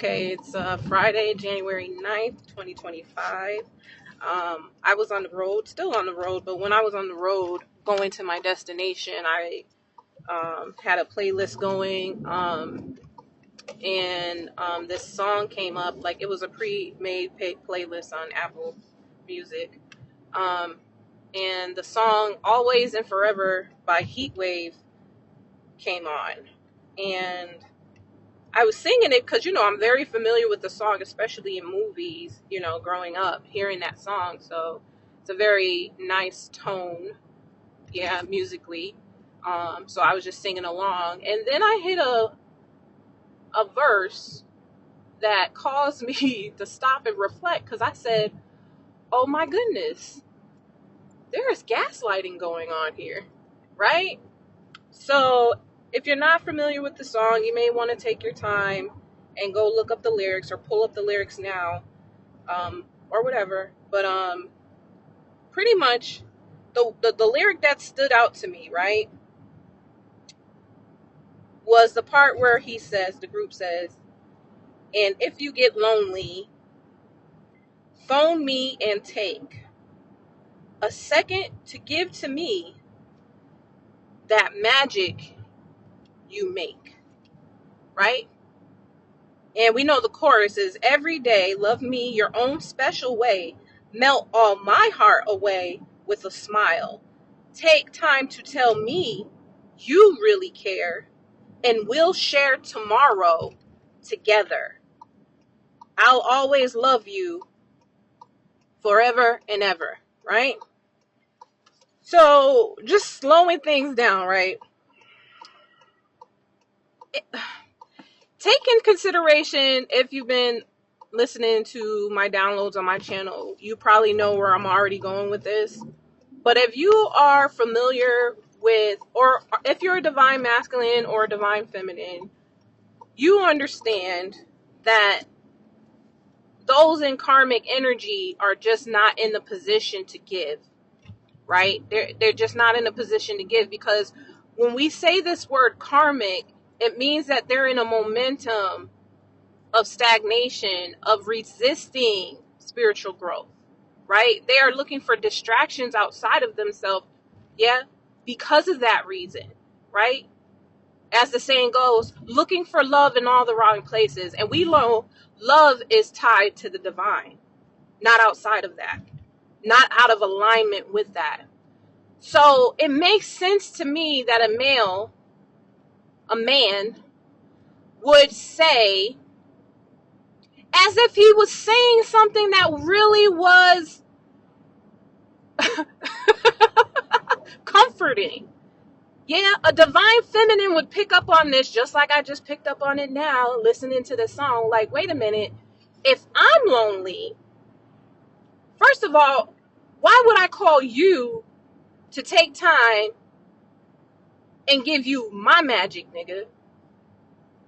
Okay, it's Friday, January 9th, 2025. I was on the road, still on the road, but when I was on the road going to my destination, I had a playlist going, and this song came up. Like, it was a pre-made playlist on Apple Music. And the song Always and Forever by HEATWAVE came on. And I was singing it because, I'm very familiar with the song, especially in movies, growing up, hearing that song. So it's a very nice tone, musically. So I was just singing along. And then I hit a verse that caused me to stop and reflect, because I said, oh my goodness, there's gaslighting going on here, right? So if you're not familiar with the song, you may want to take your time and go look up the lyrics or pull up the lyrics now, or whatever. But pretty much the lyric that stood out to me, right, was the part where the group says, and if you get lonely, phone me and take a second to give to me that magic you make, right? And we know the chorus is, every day, love me your own special way, melt all my heart away with a smile. Take time to tell me you really care, and we'll share tomorrow together. I'll always love you forever and ever, right? So just slowing things down, right? Take in consideration, if you've been listening to my downloads on my channel, you probably know where I'm already going with this. But if you are familiar with, or if you're a divine masculine or a divine feminine, you understand that those in karmic energy are just not in the position to give, right? They're just not in a position to give, because when we say this word karmic, it means that they're in a momentum of stagnation, of resisting spiritual growth, right? They are looking for distractions outside of themselves, because of that reason, right? As the saying goes, looking for love in all the wrong places. And we know love is tied to the divine, not outside of that, not out of alignment with that. So it makes sense to me that a man, would say, as if he was saying something that really was comforting. Yeah, a divine feminine would pick up on this, just like I just picked up on it now, listening to the song. Like, wait a minute, if I'm lonely, first of all, why would I call you to take time and give you my magic, nigga?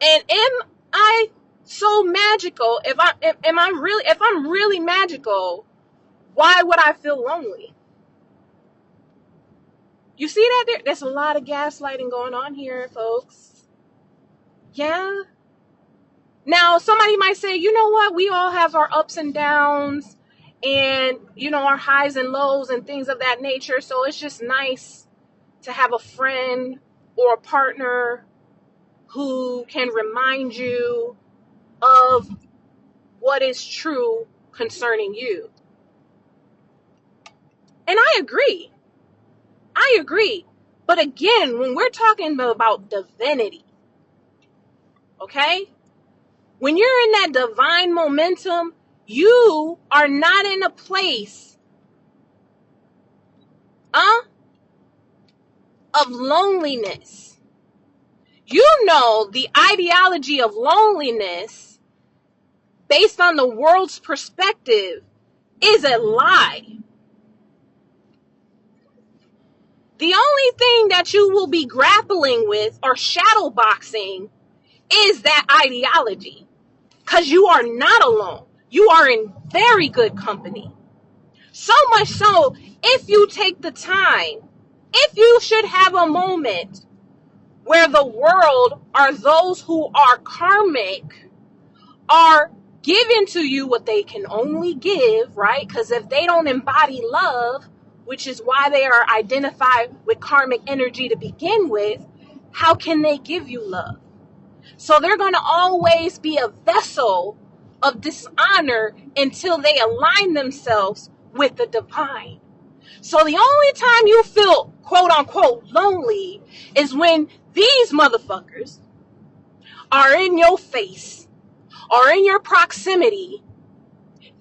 And am I so magical? If I'm really magical, why would I feel lonely? You see that there's a lot of gaslighting going on here, folks. Yeah. Now, somebody might say, you know what? We all have our ups and downs and, our highs and lows and things of that nature. So it's just nice to have a friend or a partner who can remind you of what is true concerning you. And I agree. But again, when we're talking about divinity, okay? When you're in that divine momentum, you are not in a place of loneliness. You know, the ideology of loneliness, based on the world's perspective, is a lie. The only thing that you will be grappling with or shadow boxing is that ideology, because you are not alone. You are in very good company. So much so, if you take the time, if you should have a moment where the world, or those who are karmic, are giving to you what they can only give, right? Because if they don't embody love, which is why they are identified with karmic energy to begin with, how can they give you love? So they're going to always be a vessel of dishonor until they align themselves with the divine. So the only time you feel quote unquote lonely is when these motherfuckers are in your face or in your proximity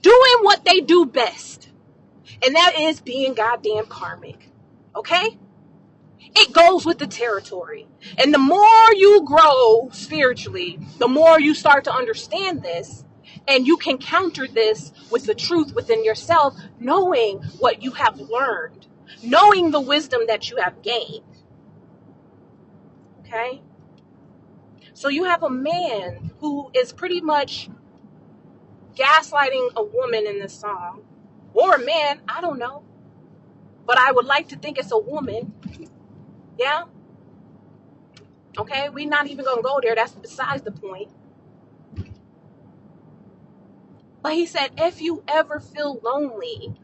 doing what they do best. And that is being goddamn karmic. Okay? It goes with the territory. And the more you grow spiritually, the more you start to understand this, and you can counter this with the truth within yourself, knowing what you have learned, knowing the wisdom that you have gained. Okay? So you have a man who is pretty much gaslighting a woman in this song, or a man, I don't know, but I would like to think it's a woman. Yeah? Okay, we're not even gonna go there. That's besides the point. But he said, if you ever feel lonely,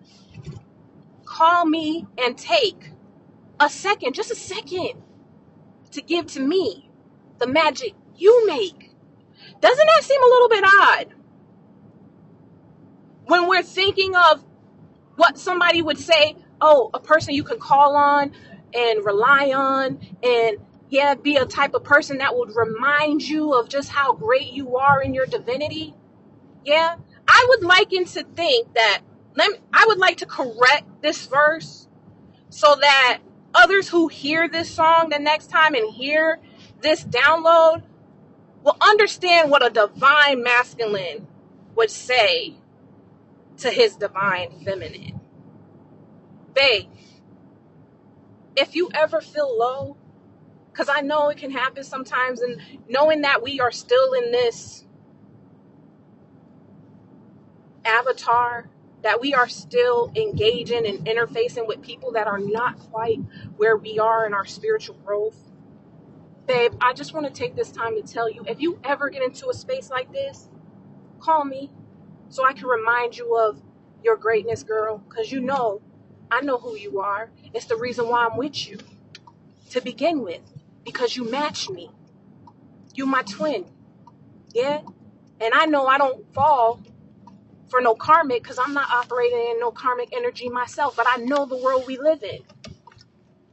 call me and take a second, just a second, to give to me the magic you make. Doesn't that seem a little bit odd? When we're thinking of what somebody would say, oh, a person you can call on and rely on, and yeah, be a type of person that would remind you of just how great you are in your divinity. Yeah, I would liken to think that, I would like to correct this verse so that others who hear this song the next time and hear this download will understand what a divine masculine would say to his divine feminine. Babe, if you ever feel low, because I know it can happen sometimes, and knowing that we are still in this avatar, that we are still engaging and interfacing with people that are not quite where we are in our spiritual growth. Babe, I just want to take this time to tell you, if you ever get into a space like this, call me so I can remind you of your greatness, girl, because you know, I know who you are. It's the reason why I'm with you to begin with, because you match me. You my twin. Yeah? And I know I don't fall for no karmic, because I'm not operating in no karmic energy myself, but I know the world we live in,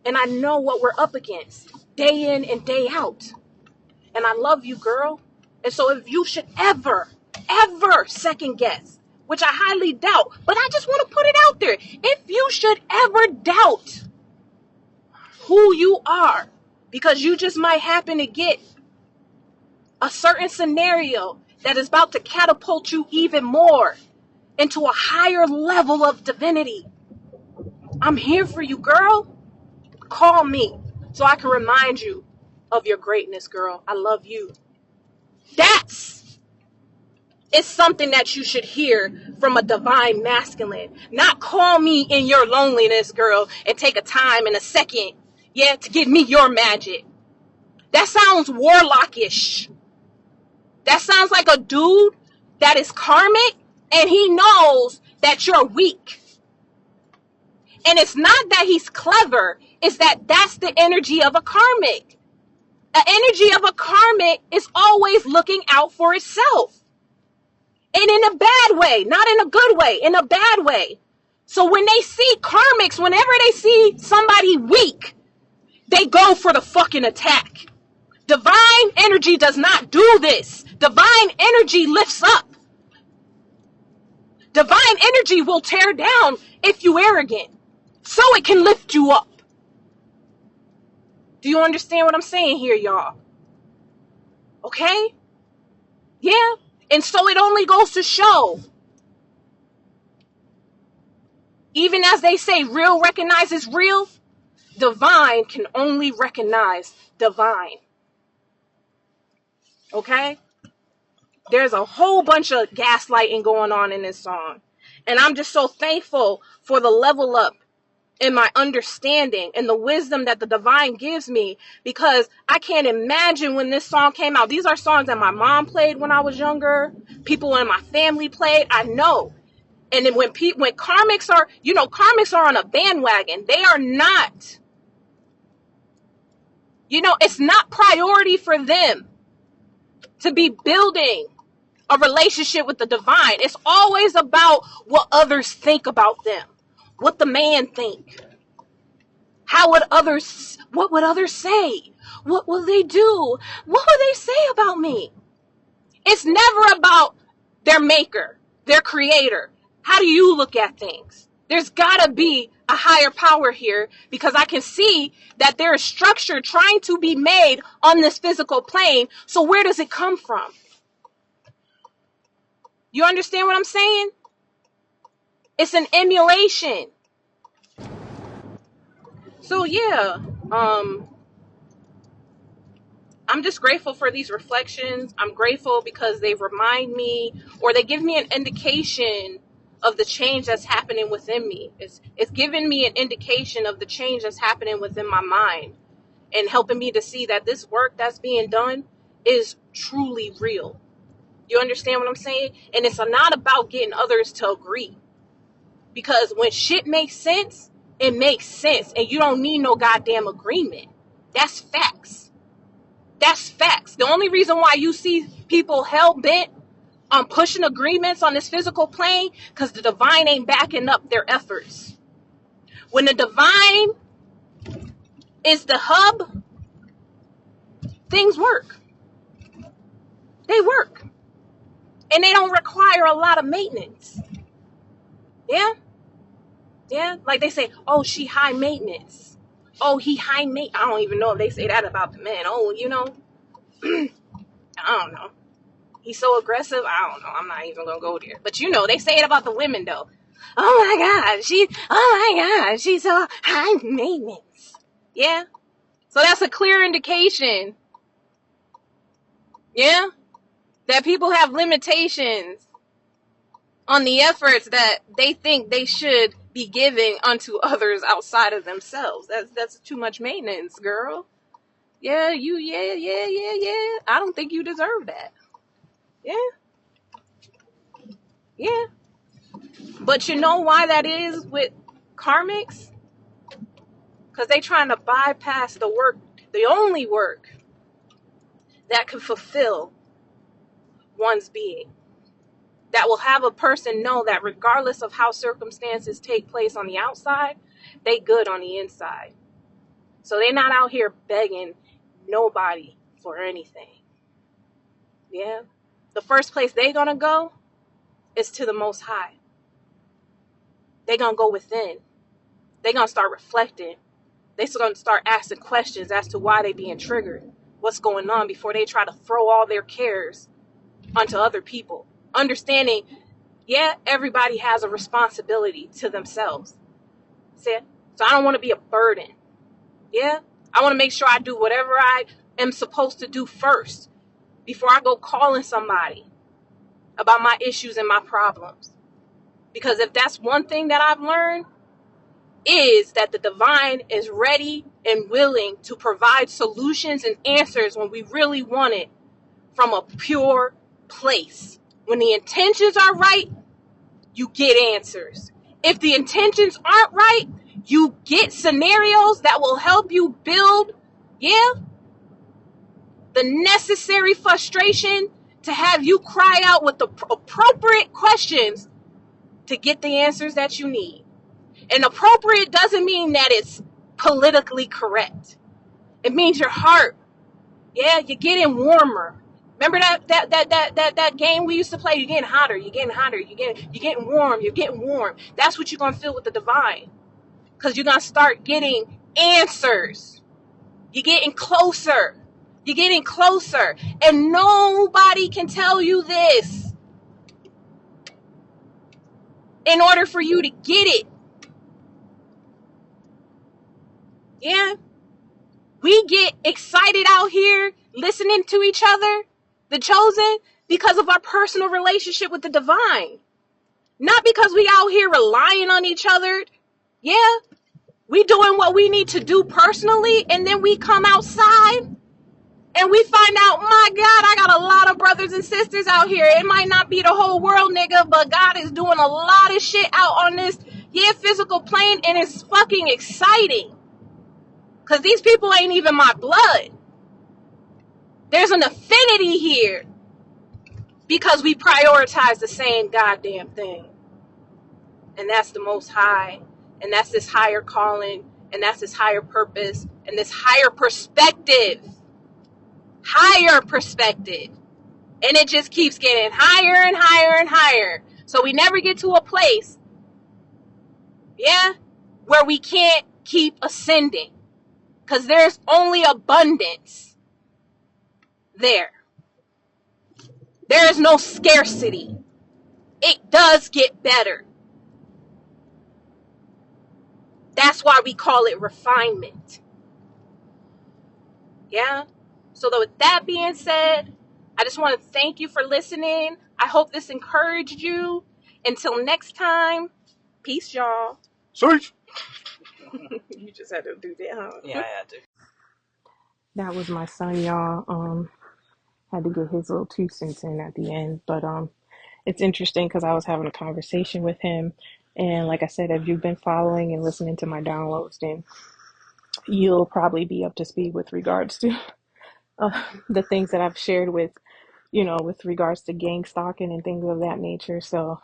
and I know what we're up against day in and day out, and I love you, girl. And so if you should ever second guess, which I highly doubt, but I just want to put it out there, if you should ever doubt who you are, because you just might happen to get a certain scenario that is about to catapult you even more into a higher level of divinity, I'm here for you, girl. Call me so I can remind you of your greatness, girl. I love you. That's something that you should hear from a divine masculine. Not call me in your loneliness, girl, and take a time and a second, yeah, to give me your magic. That sounds warlockish. That sounds like a dude that is karmic, and he knows that you're weak. And it's not that he's clever. It's that that's the energy of a karmic. The energy of a karmic is always looking out for itself. And in a bad way, not in a good way, in a bad way. So when they see karmics, whenever they see somebody weak, they go for the fucking attack. Divine energy does not do this. Divine energy lifts up. Divine energy will tear down if you arrogant, so it can lift you up. Do you understand what I'm saying here, y'all? Okay? Yeah? And so it only goes to show, even as they say, real recognizes real, divine can only recognize divine. Okay? There's a whole bunch of gaslighting going on in this song. And I'm just so thankful for the level up in my understanding and the wisdom that the divine gives me, because I can't imagine when this song came out. These are songs that my mom played when I was younger. People in my family played. I know. And then when karmics are, karmics are on a bandwagon. They are not, it's not priority for them to be building a relationship with the divine. It's always about what others think about them, what the man think. What would others say? What will they do? What will they say about me? It's never about their maker, their creator. How do you look at things? There's gotta be a higher power here, because I can see that there is structure trying to be made on this physical plane. So where does it come from? You understand what I'm saying? It's an emulation. So yeah, I'm just grateful for these reflections. I'm grateful because they remind me, or they give me an indication of the change that's happening within me. It's giving me an indication of the change that's happening within my mind, and helping me to see that this work that's being done is truly real. You understand what I'm saying? And it's not about getting others to agree. Because when shit makes sense, it makes sense. And you don't need no goddamn agreement. That's facts. That's facts. The only reason why you see people hell-bent on pushing agreements on this physical plane, because the divine ain't backing up their efforts. When the divine is the hub, things work. They work. And they don't require a lot of maintenance. Yeah? Yeah? Like they say, oh, she high maintenance. Oh, he high maintenance. I don't even know if they say that about the man. Oh, I don't know. He's so aggressive. I don't know. I'm not even going to go there. But they say it about the women though. Oh my God, she's so high maintenance. Yeah? So that's a clear indication. Yeah? That people have limitations on the efforts that they think they should be giving unto others outside of themselves. That's too much maintenance, girl. Yeah, yeah. I don't think you deserve that. Yeah. Yeah. But you know why that is with karmics? Because they trying to bypass the work, the only work that can fulfill one's being. That will have a person know that regardless of how circumstances take place on the outside, they good on the inside. So they're not out here begging nobody for anything. Yeah. The first place they're going to go is to the Most High. They're going to go within. They're going to start reflecting. They're going to start asking questions as to why they being triggered. What's going on, before they try to throw all their cares onto other people. Understanding, yeah, everybody has a responsibility to themselves. See? So I don't want to be a burden. Yeah? I want to make sure I do whatever I am supposed to do first before I go calling somebody about my issues and my problems. Because if that's one thing that I've learned, is that the divine is ready and willing to provide solutions and answers when we really want it from a pure place. When the intentions are right, you get answers. If the intentions aren't right, you get scenarios that will help you build, the necessary frustration to have you cry out with the appropriate questions to get the answers that you need. And appropriate doesn't mean that it's politically correct. It means your heart, you're getting warmer. Remember that game we used to play? You're getting hotter, you're getting warm. That's what you're going to feel with the divine. Because you're going to start getting answers. You're getting closer. And nobody can tell you this in order for you to get it. Yeah. We get excited out here listening to each other, the chosen, because of our personal relationship with the divine. Not because we out here relying on each other. Yeah. We doing what we need to do personally, and then we come outside and we find out, my God, I got a lot of brothers and sisters out here. It might not be the whole world, nigga, but God is doing a lot of shit out on this, physical plane, and it's fucking exciting. Because these people ain't even my blood. There's an affinity here because we prioritize the same goddamn thing. And that's the Most High. And that's this higher calling. And that's this higher purpose. And this higher perspective. Higher perspective. And it just keeps getting higher and higher and higher. So we never get to a place, where we can't keep ascending. Because there's only abundance there. There is no scarcity. It does get better. That's why we call it refinement. Yeah? So with that being said, I just want to thank you for listening. I hope this encouraged you. Until next time, peace, y'all. Sorry. You just had to do that, huh? Yeah, I had to. That was my son, y'all. Had to get his little 2 cents in at the end. But it's interesting because I was having a conversation with him. And like I said, if you've been following and listening to my downloads, then you'll probably be up to speed with regards to the things that I've shared with, with regards to gang stalking and things of that nature. So,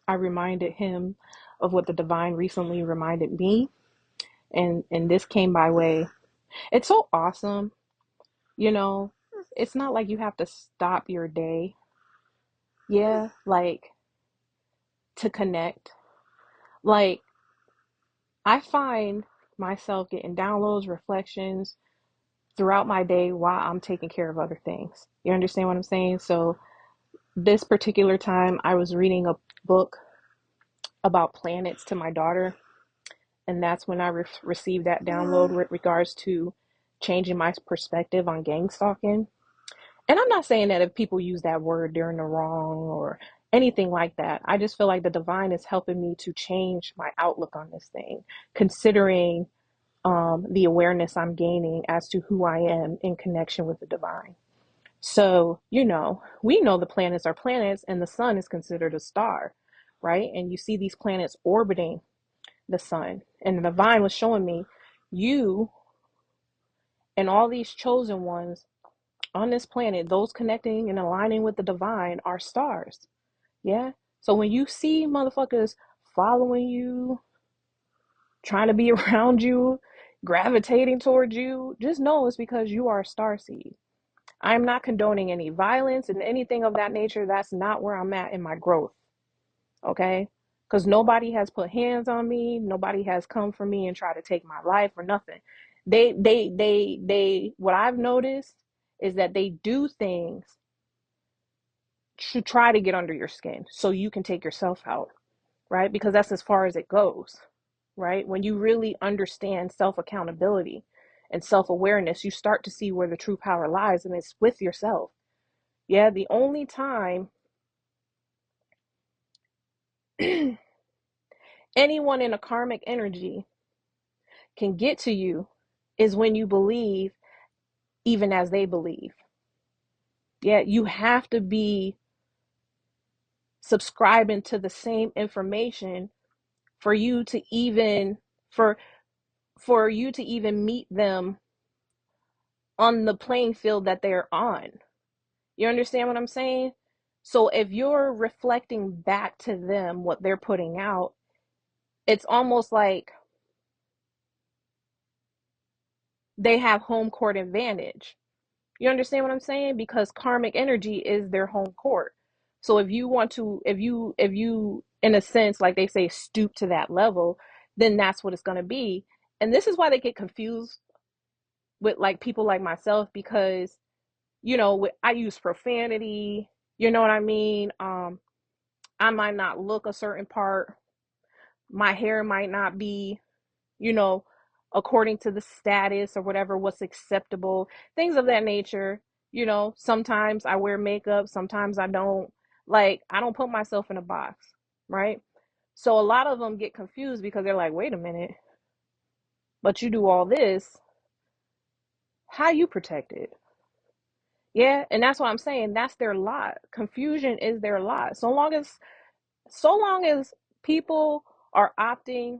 I reminded him of what the divine recently reminded me. And this came by way. It's so awesome. It's not like you have to stop your day. Yeah. Like to connect. Like I find myself getting downloads, reflections throughout my day while I'm taking care of other things. You understand what I'm saying? So this particular time I was reading a book about planets to my daughter, and that's when I received that download with regards to changing my perspective on gang stalking. And I'm not saying that if people use that word, they're in the wrong or anything like that. I just feel like the divine is helping me to change my outlook on this thing, considering the awareness I'm gaining as to who I am in connection with the divine. So, we know the planets are planets and the sun is considered a star, right? And you see these planets orbiting the sun. And the divine was showing me you and all these chosen ones on this planet, those connecting and aligning with the divine are stars. Yeah. So when you see motherfuckers following you, trying to be around you, gravitating towards you, just know it's because you are a starseed. I'm not condoning any violence and anything of that nature. That's not where I'm at in my growth. Okay? Because nobody has put hands on me. Nobody has come for me and tried to take my life or nothing. What I've noticed is that they do things to try to get under your skin so you can take yourself out, right? Because that's as far as it goes, right? When you really understand self-accountability and self-awareness, you start to see where the true power lies, and it's with yourself. Yeah, the only time anyone in a karmic energy can get to you is when you believe even as they believe. Yeah, you have to be subscribing to the same information for you to even for you to even meet them on the playing field that they're on. You understand what I'm saying? So if you're reflecting back to them what they're putting out, it's almost like they have home court advantage. You understand what I'm saying? Because karmic energy is their home court. So if you want to, if you, in a sense, like they say, stoop to that level, then that's what it's going to be. And this is why they get confused with like people like myself, because, I use profanity, you know what I mean? I might not look a certain part. My hair might not be, you know, according to the status or whatever, what's acceptable, things of that nature. Sometimes I wear makeup, sometimes I don't. Like, I don't put myself in a box, right? So a lot of them get confused because they're like, wait a minute, but you do all this, how you protected? Yeah, and that's what I'm saying. That's their lot. Confusion is their lot. So long as people are opting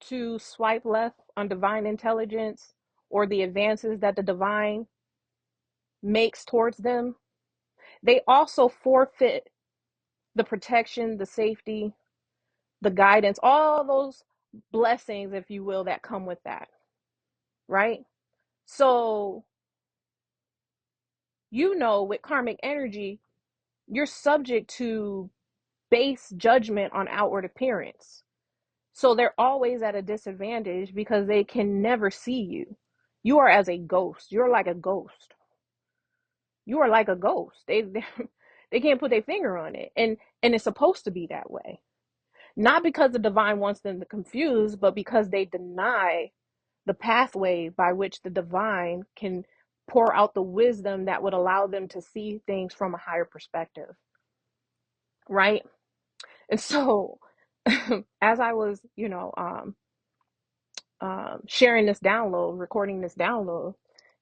to swipe left on divine intelligence or the advances that the divine makes towards them, they also forfeit the protection, the safety, the guidance, all those blessings, if you will, that come with that, right? So, with karmic energy, you're subject to base judgment on outward appearance. So they're always at a disadvantage because they can never see you. You are as a ghost. You're like a ghost. You are like a ghost. They can't put their finger on it. And it's supposed to be that way. Not because the divine wants them to confuse, but because they deny the pathway by which the divine can pour out the wisdom that would allow them to see things from a higher perspective. Right? And so as I was, sharing this download, recording this download,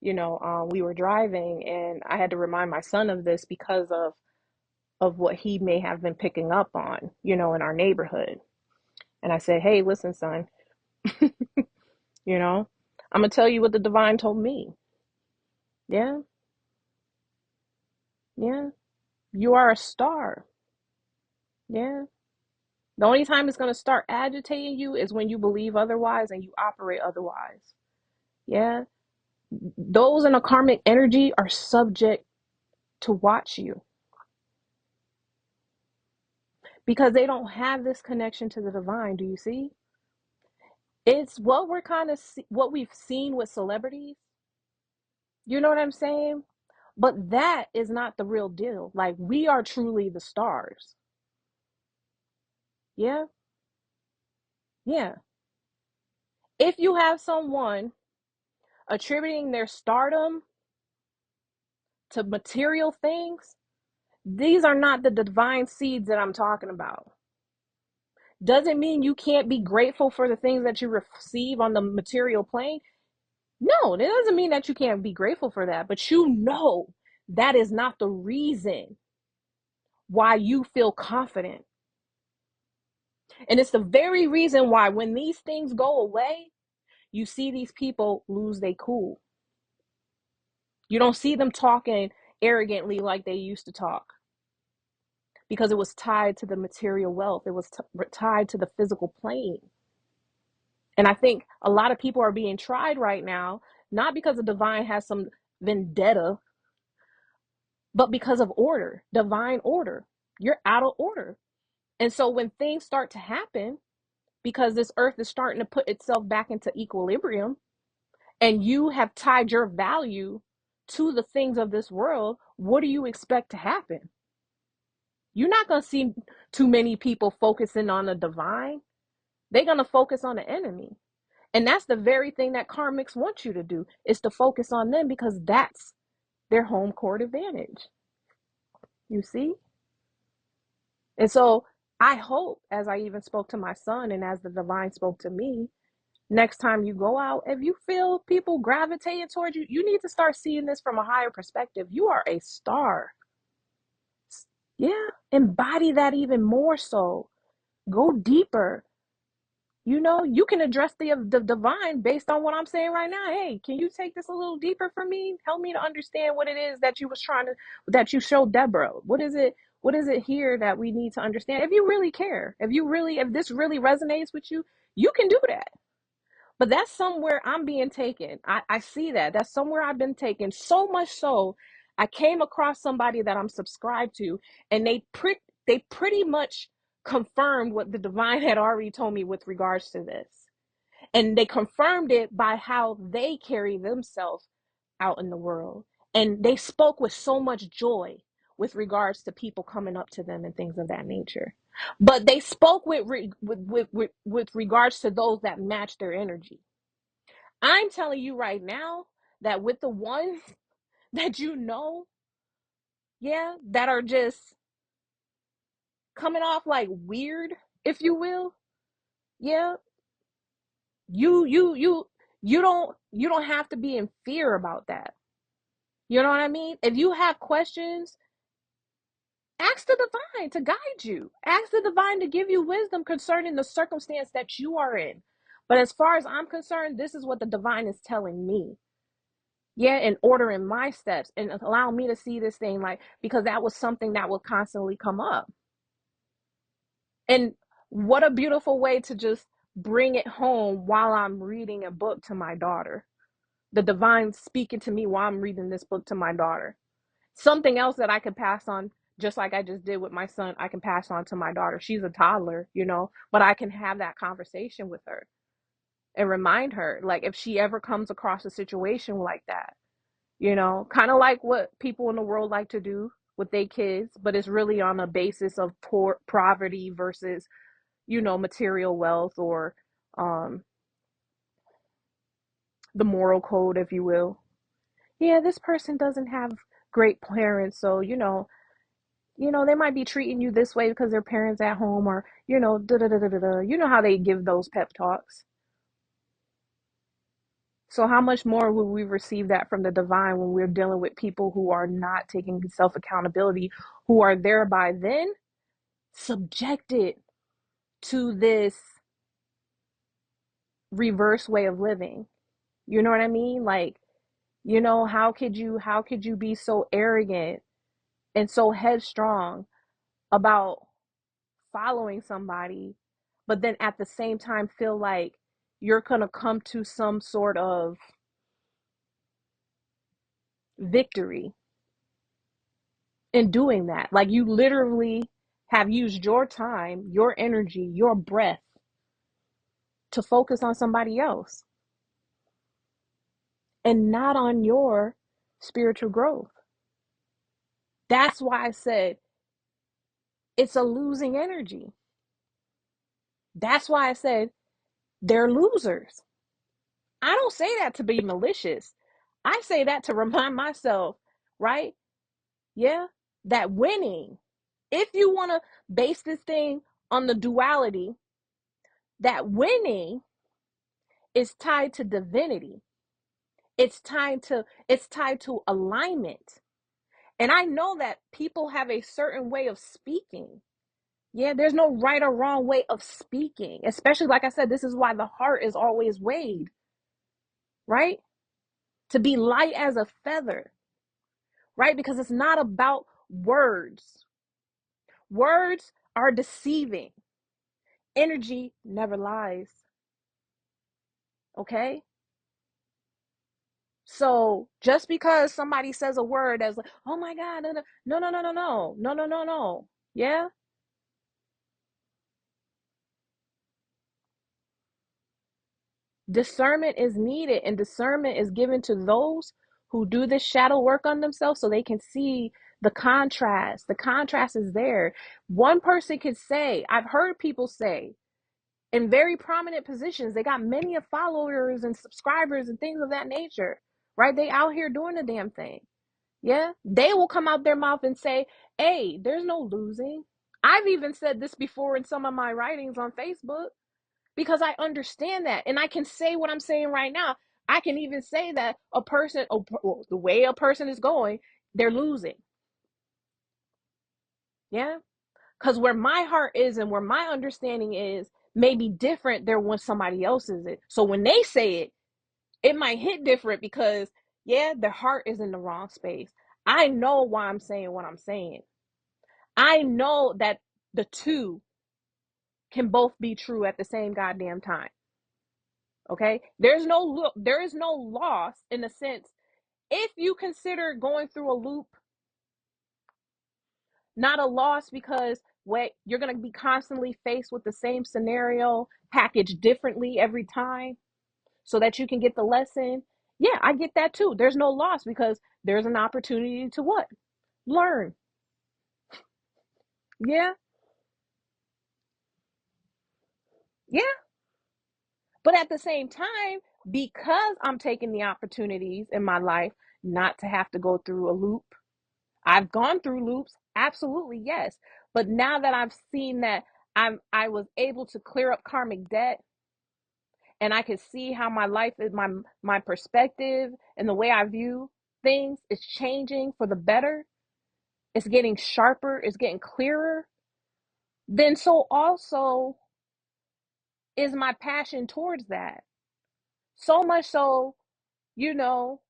we were driving and I had to remind my son of this because of what he may have been picking up on, in our neighborhood. And I said, hey, listen, son, I'm going to tell you what the divine told me. Yeah. Yeah. You are a star. Yeah. The only time it's going to start agitating you is when you believe otherwise and you operate otherwise. Yeah. Those in a karmic energy are subject to watch you because they don't have this connection to the divine. Do you see? It's what we're what we've seen with celebrities. You know what I'm saying? But that is not the real deal. Like, we are truly the stars. Yeah. Yeah. If you have someone attributing their stardom to material things, these are not the divine seeds that I'm talking about. Doesn't mean you can't be grateful for the things that you receive on the material plane. No, that doesn't mean that you can't be grateful for that, but that is not the reason why you feel confident. And it's the very reason why when these things go away, you see these people lose their cool. You don't see them talking arrogantly like they used to talk because it was tied to the material wealth. It was tied to the physical plane. And I think a lot of people are being tried right now, not because the divine has some vendetta, but because of order, divine order. You're out of order. And so when things start to happen, because this earth is starting to put itself back into equilibrium, and you have tied your value to the things of this world, what do you expect to happen? You're not going to see too many people focusing on the divine. They're going to focus on the enemy. And that's the very thing that karmics want you to do, is to focus on them because that's their home court advantage. You see? And so I hope, as I even spoke to my son and as the divine spoke to me, next time you go out, if you feel people gravitating towards you, you need to start seeing this from a higher perspective. You are a star. Yeah, embody that even more so. Go deeper. You can address the divine based on what I'm saying right now. Hey, can you take this a little deeper for me? Help me to understand what it is that you showed Deborah. What is it here that we need to understand? If you really care, if this really resonates with you, you can do that. But that's somewhere I'm being taken. I see that. That's somewhere I've been taken. So much so, I came across somebody that I'm subscribed to, and they pretty much confirmed what the divine had already told me with regards to this. And they confirmed it by how they carry themselves out in the world. And they spoke with so much joy with regards to people coming up to them and things of that nature. But they spoke with regards to those that match their energy. I'm telling you right now that with the ones that yeah, that are just coming off like weird, if you will, yeah, you don't have to be in fear about that. You know what I mean? If you have questions, ask the divine to guide you. Ask the divine to give you wisdom concerning the circumstance that you are in. But as far as I'm concerned, this is what the divine is telling me. Yeah, and ordering my steps and allow me to see this thing, like, because that was something that would constantly come up. And what a beautiful way to just bring it home while I'm reading a book to my daughter. The divine speaking to me while I'm reading this book to my daughter. Something else that I could pass on, just like I just did with my son, I can pass on to my daughter. She's a toddler, but I can have that conversation with her and remind her, like, if she ever comes across a situation like that, kind of like what people in the world like to do with their kids, but it's really on a basis of poor poverty versus, material wealth, or um, the moral code, if you will. Yeah, this person doesn't have great parents, so they might be treating you this way because their parents at home, or da da da da da. You know how they give those pep talks. So how much more will we receive that from the divine when we're dealing with people who are not taking self accountability, who are thereby then subjected to this reverse way of living? You know what I mean? Like, how could you be so arrogant and so headstrong about following somebody, but then at the same time feel like you're gonna come to some sort of victory in doing that? Like, you literally have used your time, your energy, your breath to focus on somebody else and not on your spiritual growth. That's why I said it's a losing energy. That's why I said they're losers. I don't say that to be malicious. I say that to remind myself, right? Yeah, that winning, if you want to base this thing on the duality, that winning is tied to divinity. It's tied to alignment. And I know that people have a certain way of speaking. Yeah, there's no right or wrong way of speaking. Especially, like I said, this is why the heart is always weighed, right? To be light as a feather, right? Because it's not about words. Words are deceiving. Energy never lies. Okay? So just because somebody says a word as like, oh my God, no, no, no, no, no, no, no, no, no, no. Yeah? Discernment is needed, and discernment is given to those who do this shadow work on themselves so they can see the contrast. The contrast is there. One person could say, I've heard people say, in very prominent positions, they got many of followers and subscribers and things of that nature, right? They out here doing the damn thing. Yeah, they will come out their mouth and say, hey, there's no losing. I've even said this before in some of my writings on Facebook, because I understand that, and I can say what I'm saying right now. I can even say that a person, the way a person is going, they're losing. Yeah, because where my heart is and where my understanding is may be different than when somebody else's is. So when they say it, it might hit different because, yeah, their heart is in the wrong space. I know why I'm saying what I'm saying. I know that the two can both be true at the same goddamn time. Okay? There is no loss in the sense, if you consider going through a loop not a loss, because what you're going to be constantly faced with the same scenario packaged differently every time so that you can get the lesson. Yeah, I get that too. There's no loss because there's an opportunity to what? Learn. Yeah. Yeah. But at the same time, because I'm taking the opportunities in my life not to have to go through a loop, I've gone through loops. Absolutely, yes. But now that I've seen that I was able to clear up karmic debt, and I can see how my life is, my perspective and the way I view things is changing for the better. It's getting sharper, it's getting clearer. Then so also is my passion towards that. So much so, you know,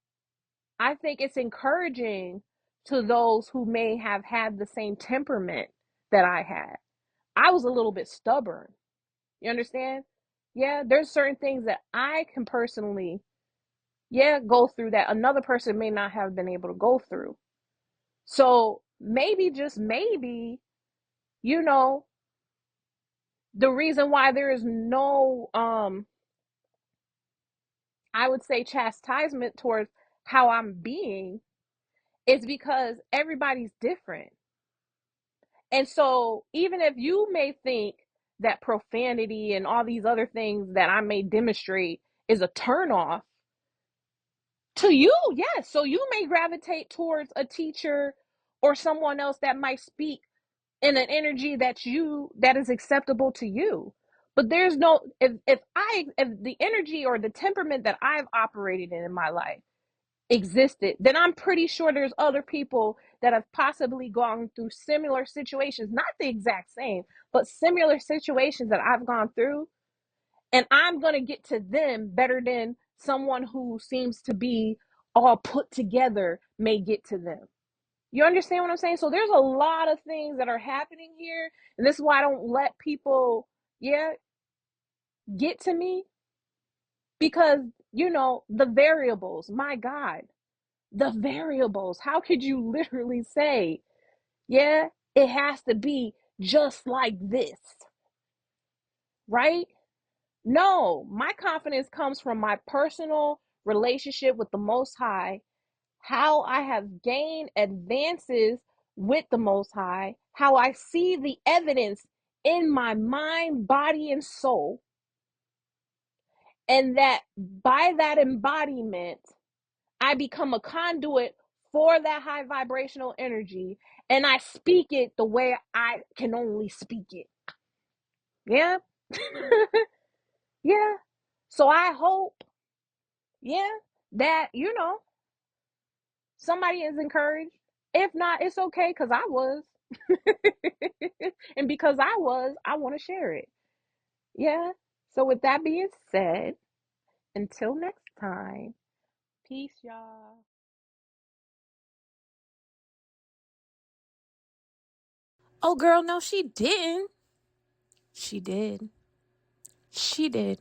I think it's encouraging to those who may have had the same temperament that I had. I was a little bit stubborn. You understand? Yeah, there's certain things that I can personally, yeah, go through that another person may not have been able to go through. So maybe, just maybe, you know, the reason why there is no, I would say, chastisement towards how I'm being is because everybody's different. And so even if you may think that profanity and all these other things that I may demonstrate is a turnoff to you, yes. So you may gravitate towards a teacher or someone else that might speak in an energy that is acceptable to you. But there's no, if the energy or the temperament that I've operated in my life existed, then I'm pretty sure there's other people that have possibly gone through similar situations, not the exact same, but similar situations that I've gone through. And I'm going to get to them better than someone who seems to be all put together may get to them. You understand what I'm saying? So there's a lot of things that are happening here. And this is why I don't let people, yeah, get to me. Because, the variables, my God, the variables. How could you literally say, yeah, it has to be just like this, right? No, my confidence comes from my personal relationship with the Most High, how I have gained advances with the Most High, how I see the evidence in my mind, body, and soul, and that by that embodiment, I become a conduit for that high vibrational energy, and I speak it the way I can only speak it. Yeah. Yeah. So I hope, yeah, that, somebody is encouraged. If not, it's okay, because I was. And because I was, I want to share it. Yeah. So with that being said, until next time, peace, y'all. Oh, girl, no, she didn't. She did. She did.